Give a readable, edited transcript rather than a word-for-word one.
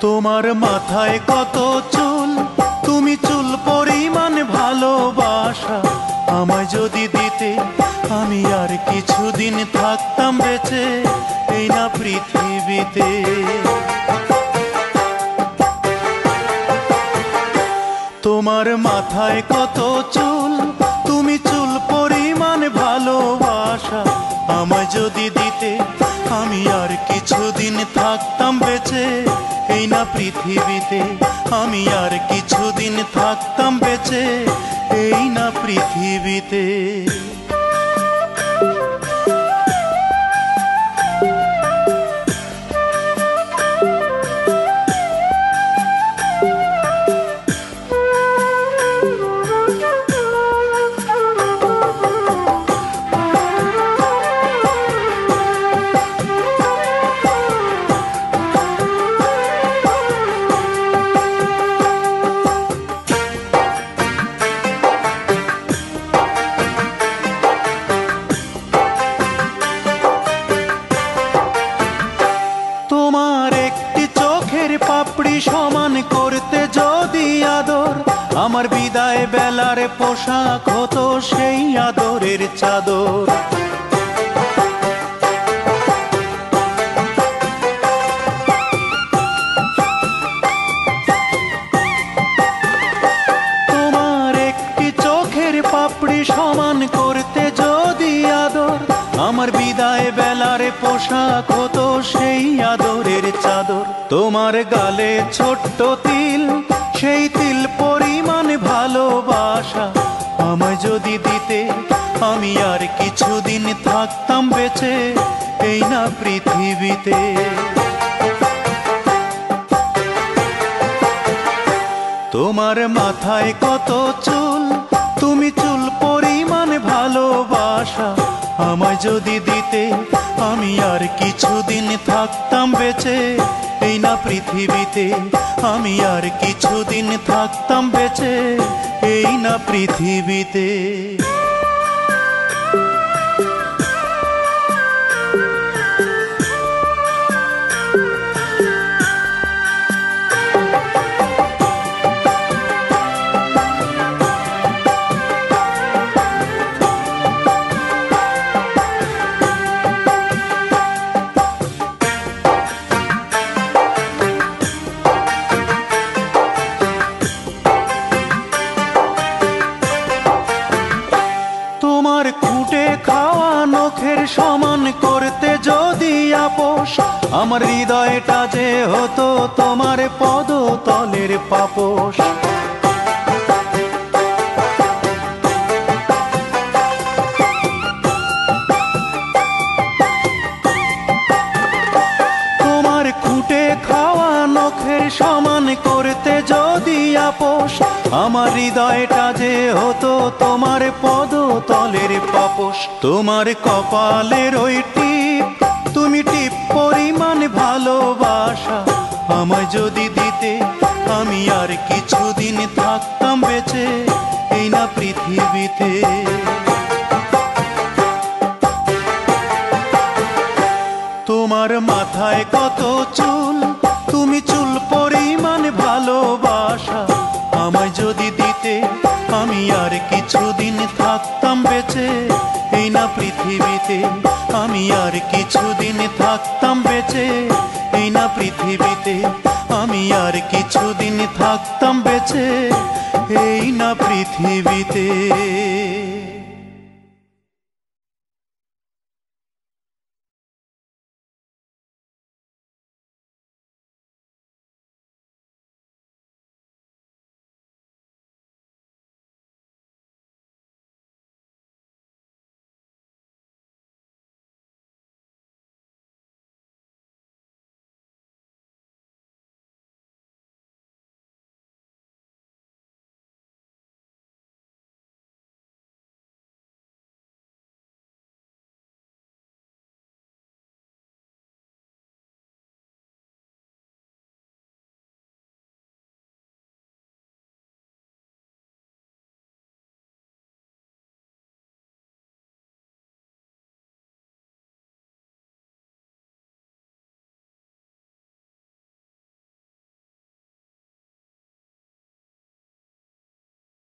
তোমার মাথায় কত চুল, তুমি চুল পরিমাণ ভালোবাসা আমায় যদি দিতে, আমি আর কিছুদিন থাকতাম বেঁচে এই না পৃথিবীতে। তোমার মাথায় কত চুল, তুমি চুল পরিমাণ ভালোবাসা আমায় যদি দিতে, আমি আর কিছুদিন থাকতাম বেঁচে এই না পৃথিবীতে। আমি আর কিছুদিন থাকতাম বেঁচে এই না পৃথিবীতে। তোমার একটি চোখের পাপড়ি সমান করতে যদি আদর, আমার বিদায় বেলার পোশাক হতো সেই আদরের চাদর। তোমার একটি চোখের পাপড়ি সমান করতে যদি আদর, আমার বিদায় বেলার পোশাক হতো সেই আদরের চাদর। তোমার গালে ছোট্ট তিল, সেই তিল পরিমাণ ভালোবাসা আমায় যদি দিতে, আমি আর কিছুদিন থাকতাম বেঁচে এই না পৃথিবীতে। তোমার মাথায় কত চুল, তুমি চুল পরিমাণ ভালোবাসা আমায় যদি দিতে, আমি আর কিছুদিন থাকতাম বেঁচে এই না পৃথিবীতে। আমি আর কিছুদিন থাকতাম বেঁচে এই না পৃথিবীতে। তোমার খুঁটে খাওয়া নখের সমান করতে যদি আপোষ, আমার হৃদয়টা যে হতো তোমার পদতলের পাপোশ। তোমার খুঁটে খাওয়া নখের সমান করতে যদি আপোষ, আমার হৃদয়টা যে হতো তোমার পদতলের পাপোশ। তোমার কপালের ওই টিপ, তুমি টিপ পরিমাণ ভালোবাসা আমায় যদি দিতে, আমি আর কিছুদিন থাকতাম বেঁচে এই না পৃথিবীতে। তোমার মাথায় কত চুল, তুমি চুল পরিমাণ ভালোবাসা আমায় যদি দিতে, আমি আর কিছুদিন থাকতাম বেঁচে এই না পৃথিবীতে। আমি আর কিছুদিন থাকতাম বেঁচে এই না পৃথিবীতে। আমি আর কিছুদিন থাকতাম বেঁচে এই না পৃথিবীতে।